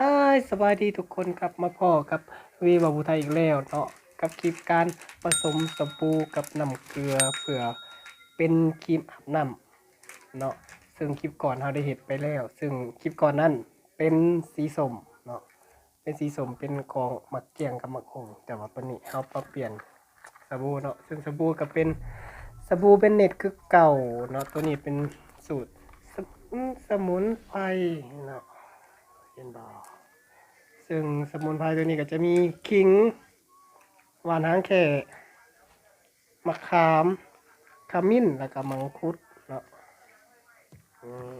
ฮายสบายดีทุกคนครับมาพ่อกับวีบาบูไทยอีกแล้วเนาะกับคลิปการผสมสบู่กับน้ำเกลือเพื่อเป็นครีมอาบน้ำเนาะซึ่งคลิปก่อนเราได้เห็นไปแล้วซึ่งคลิปก่อนนั้นเป็นสีส้มเนาะเป็นสีส้มเป็นของหมักเกียงกับหมักหงแต่ว่าตัวนี้เราปรับเปลี่ยนสบู่เนาะซึ่งสบู่ก็เป็นสบู่เป็นเน็ตคือเก่าเนาะตัวนี้เป็นสูตรสมุนไพรเนาะเห็นบ่ ซึ่งสมุนไพรตัวนี้ก็จะมีขิงหวานหางแข่มะขามขมิ้นแล้วก็มังคุดเนาะอืม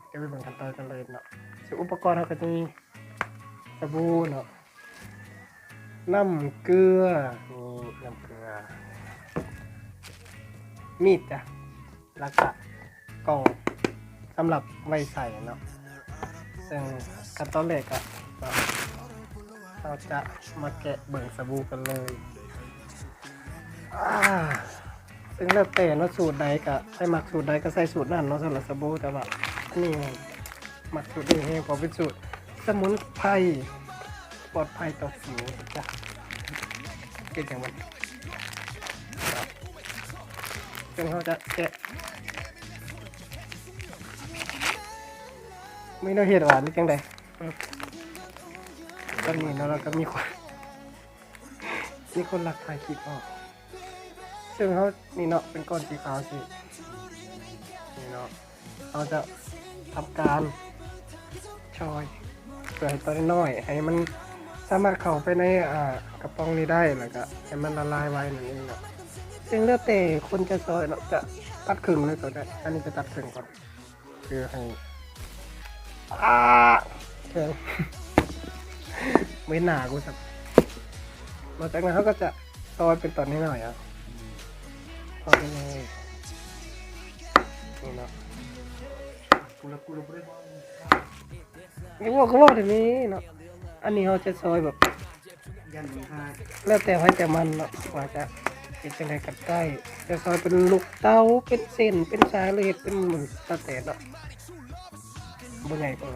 จะไปเบิ่งขั้นตอนกันเลยเนาะส่วนอุปกรณ์เราก็จะมีสบู่เนาะน้ำเกลือนี่น้ำเกลือมีดจ้ะแล้วก็กล่องสำหรับไว้ใส่เนาะซึ่งขั้นตอนแรกอะเราจะมาแกะเบิ่งสบู่กันเลยซึ่งแล้วแต่เนาะสูตรใดก็ใส่หมักสูตรใดก็ใส่สูตรนั้นเนาะสำหรับสบู่แต่ว่าอันนี้หมักสูตรนี้ให้พอเป็นสูตรสมุนไพรปลอดภัยต่อผิวจ้ะเป็นอย่างมันซึ่งเขาจะแกะไม่น่าเห็ดหวานหรือจังใดตอนนี้เนาะเราก็มีคนหลักถ่ายคลิปออกซึ่งเขานี่เนาะเป็นก้อนสีขาวสินี่เนาะเราจะทำการชอยเพื่อให้ตัวน้อยให้มันสามารถเข้าไปในกระป๋องนี้ได้แล้วก็ให้มันละลายไว้นั่นเองเนาะซึ่งแล้วแต่คนจะซอยเนาะจะตัดครึ่งเลยก็ได้อันนี้จะตัดครึ่งก่อนคือให้แข็ง ไม่หนากูสักหลังจากนั้นเขาก็จะซอยเป็นตอนนิดหน่อยซอยไปเลยนี่เนาะนี่ว่าเขาบอกแบบนี้เนาะอันนี้เขาจะซอยแบบแล้วแต่ให้แต่มันเนาะว่าจะเป็นจังไดกันได้จะซอยเป็นลูกเต้าเป็นเส้นเป็นสายเลยเป็นหมุนตาแต่เนาะบ่ใหญ่กว่า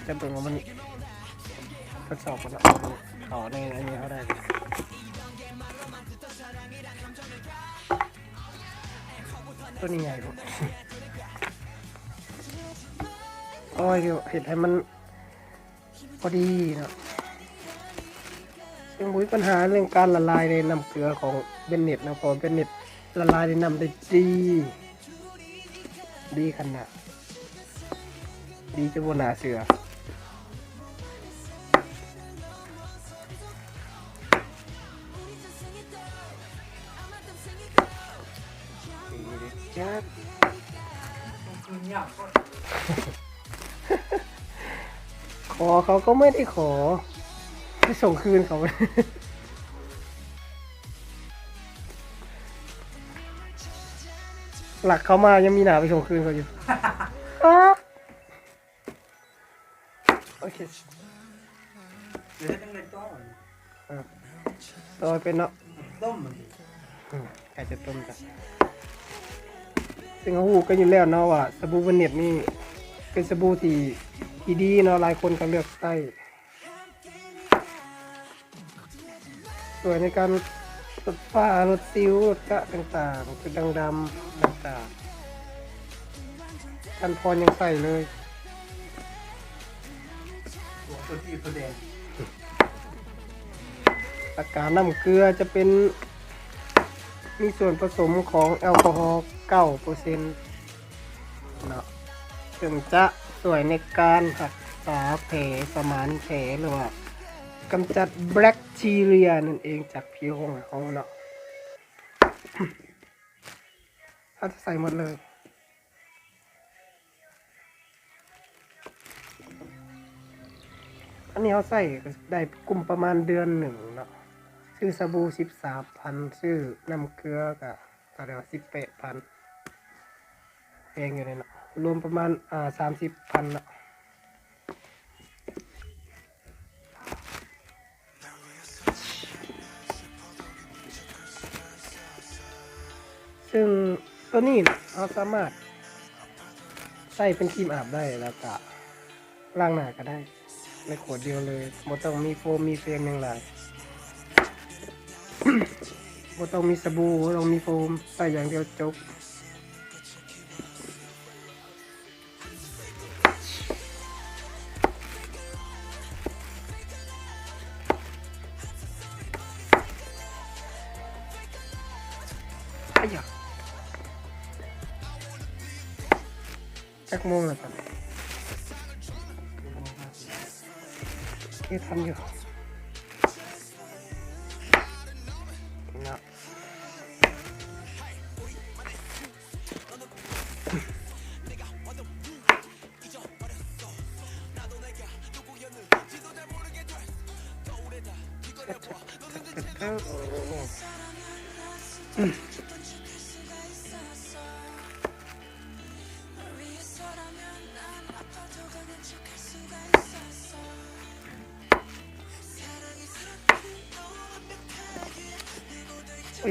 จะเบิ่งว่ามันทดสอบกันเนาะเขาในอันนี้เขาได้ตัวนี้ใหญ่กว่าโอ้ยเดี๋ยวเห็ดให้มันพอดีเนาะยังมีปัญหาเรื่องการละลายในน้ำเกลือของเบนเน็ตนะพอเบนเน็ตละลายในน้ำได้ดีขนาดดีจะบนหนาเสือจัดขอเขาก็ไม่ได้ขอให้ส่งคืนเขา หลักเขามายังมีหนาไปส่งคืนเขาอยู่ โอเคเดี๋ยวต้องเล่นต้มต้มเป็นเนาะต้มใครจะต้มจ้ะซึ่งเขาหูกันอยู่แล้วเนาะว่าสบู่เวเน็ตนี่เป็นสบู่ที่ดีเนาะหลายคนก็เลือกใช้สวยในการลดฝ้าลดสิวลดกระต่างๆจุดด่างดำต่างๆกันพรยังใส่เลยอาการน้ำเกลือจะเป็นมีส่วนผสมของแอลกอฮอล์ 9% เนาะซึ่งจะสวยในการรักษาแผลสมานแผลหรือว่ากำจัดแบคทีเรียนั่นเองจากผิวของเขาเนาะ ถ้าจะใส่หมดเลย อันนี้เขาใส่ได้กลุ่มประมาณเดือนหนึ่งเนาะซื้อสบู่13,000ซื้อน้ำเกลือก็ตอนเดียว18,000แพงอยู่เลยเนาะรวมประมาณ30,000เนาะซึ่งตัวนี้เราสามารถใส่เป็นครีมอาบได้แล้วก็ ล้างหน้าก็ได้ในขวดเดียวเลยบ่ต้องมีโฟมมีเฟรมอย่างไรบ่ต้องมีสบู่บ่ต้องมีโฟมใส่อย่างเดียวจบอ้ยะจักโมงแล้วครับทันอยู่นะ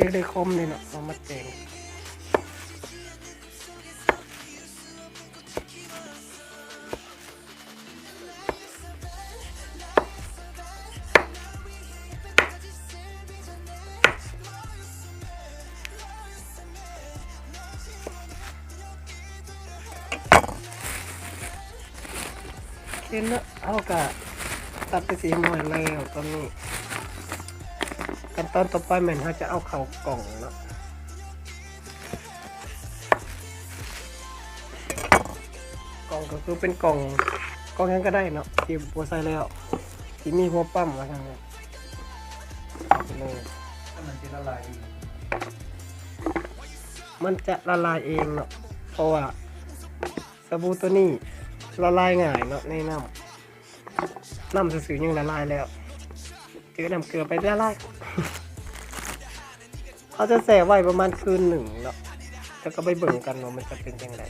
ยังได้คมเลยเนาะเอามาแจงเห็นแล้วเอากะตัดไปสีหน่อยแล้วตอนนี้ขั้นตอนต่อไปแม่นเขาจะเอาเข้ากล่องเนาะกล่องก็คือเป็นกล่องยังก็ได้เนาะที่บัวใส่แล้วที่มีหัวปั๊มมาทางนี้เลยมันจะละลายเองเนาะเพราะว่าสบู่ตัวนี้ละลายง่ายเนาะในน้ำซื่อๆยังละลายแล้วเจอน้ำเกลือไปละลาย เขาจะแช่ไว้ประมาณคืนหนึ่งเนาะแล้วก็ไปเบิ่งกันว่ามันจะเป็นยังไง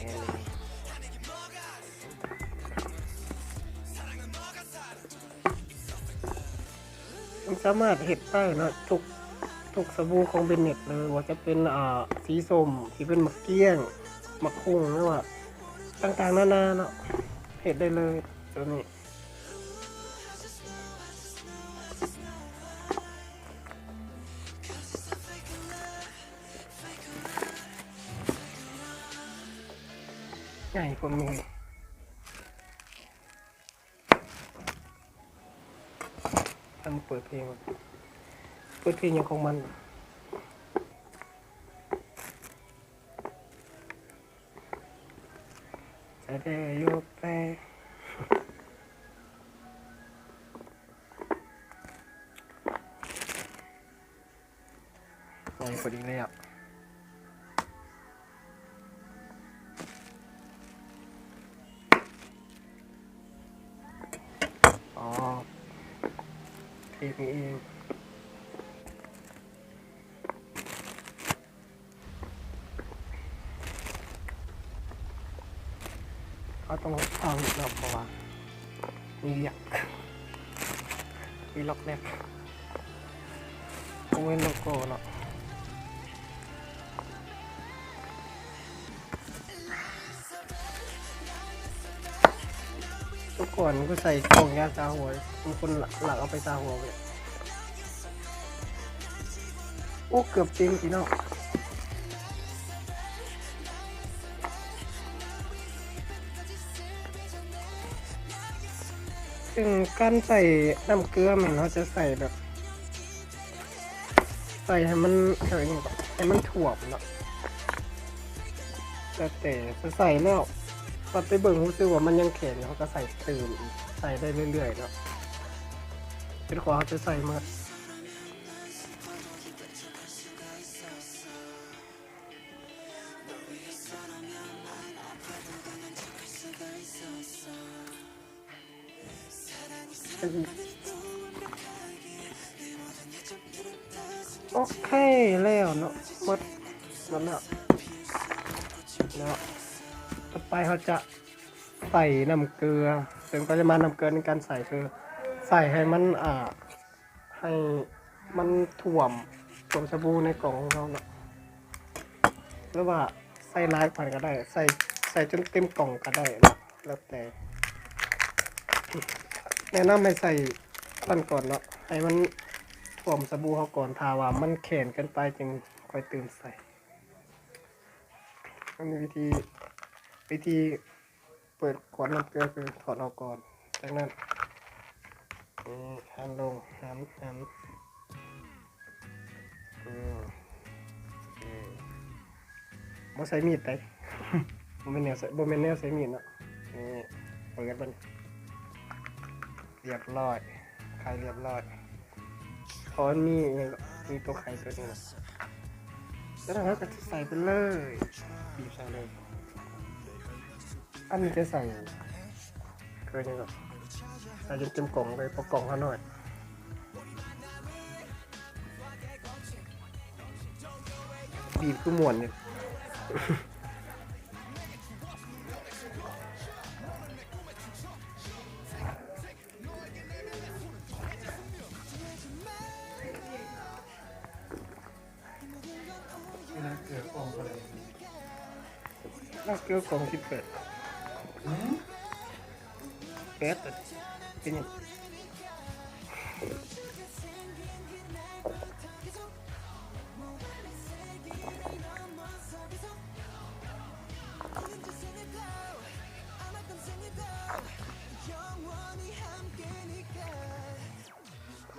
มันสามารถเห็ดได้เนาะทุกสบู่ของเบนเน็ตเลยว่าจะเป็นสีส้มที่เป็นมะเกี้ยงมะคุ้งหรือว่าต่างๆนานาเนาะเห็ดได้เลยตัวนี้ใหญ่กว่ามือทำเปิดเพลงอย่างของมันจะได้ยกไปใหญ่พอดีเลยอ่ะอ๋อเทปนี้เองเขาต้องเอาอีกรอบเพราะว่ามีอยากมีล็อกแรกเอาไว้โลโก้เนาะทุกคนก็ใส่กล่องยาซาหัวมีคนหลักเอาไปซาหัวไปโอ้เกือบจริงพี่น้องซึ่งการใส่น้ำเกลือมันเราจะใส่แบบใส่ให้มันให้มันถ่วมเนาะแต่จะใส่แล้วพอไปเบิ่งรู้สึกว่ามันยังแข็งเขาก็ใส่เติมอีกใส่ได้เรื่อยๆเนาะเป็นขวาเขาจะใส่มาโอเคแล้วเนาะหมดแล้วต่อไปเขาจะใส่น้ำเกลือซึ่งปริมาณน้ำเกลือในการใส่คือใส่ให้มันให้มันถ่วมสบู่ในกล่องของเราเนาะหรือว่าใส่หลายผ่านก็ได้ใส่จนเต็มกล่องก็ได้นะแล้วแต่ แนะนำให้ใส่ตั้นก่อนเนาะให้มันท่วมสบู่เขาก่อนถ้าว่ามันแข็งเกินไปจึงค่อยเติมใส่อันนี้วิธีเปิดขวดน้ำเกลือคือถอดออกก่อนจากนั้นหันลงหันบ่ใส่มีดไป บ่แม่นแนวใส่มีดเนาะนี่เปิดมันเรียบร้อยไข่เรียบร้อยพอมันมีตัวไข่ตัวนี้นะแล้วเราก็จะใส่ไปเลยบีบใส่เลยอันนี้จะใส่เกลือยังไงใส่จนเต็มกล่องเลยพอกล่องเขาหน่อยบีบคือหมวนเนี่ยน่าเกลือกล่องอะไรน่าเกลือกล่อง18เป็ดเป็นยัง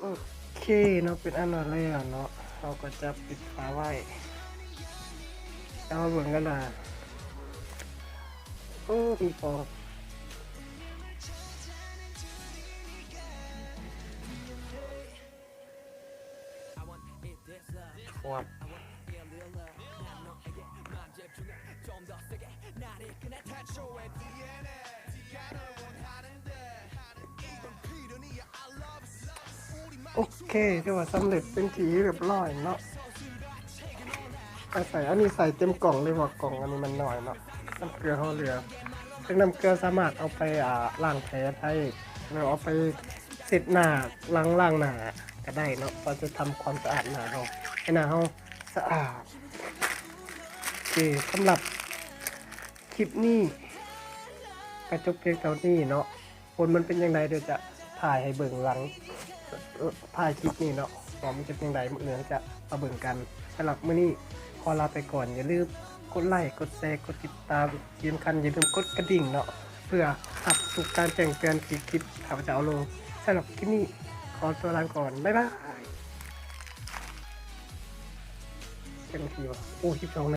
โอเคเนาะเป็นอันนั้นแล้วเนาะเราก็จะปิดฝาไว้แล้วมาเบิ่งกันนะโอ้มีฟองวับโอเคที่ว่าสำเร็จเป็นทีเรียบร้อยเนาะใส่อันนี้ใส่เต็มกล่องเลยว่ากล่องอันนี้มันหน่อยเนาะน้ำเกลือเขาเหลือซึ่งน้ำเกลือสามารถเอาไปล้างแผลได้หรือเอาไปเสร็จหน้าล้างหน้าก็ได้เนาะเราจะทำความสะอาดหน้าเราให้หน้าเราสะอาดโอเคสำหรับคลิปนี้กระจบเพียงเท่านี้เนาะผลมันเป็นยังไงเดี๋ยวจะถ่ายให้เบิ่งหลังถ่ายคลิปนี้เนาะว่ามันจะเป็นยังไงมื้อนี้จะมาเบิ่งกันสำหรับมื้อนี้ขอลาไปก่อนอย่าลืมกดไลค์กดแชร์กดติดตามที่สำคัญอย่าลืมกดกระดิ่งเนาะเพื่อรับทุกการแจ้งเตือนคลิปข้าพเจ้าเอาลงสำหรับคลิปนี้ขอตัวลาก่อนบ๊ายบายเป็นทีวะโอ้12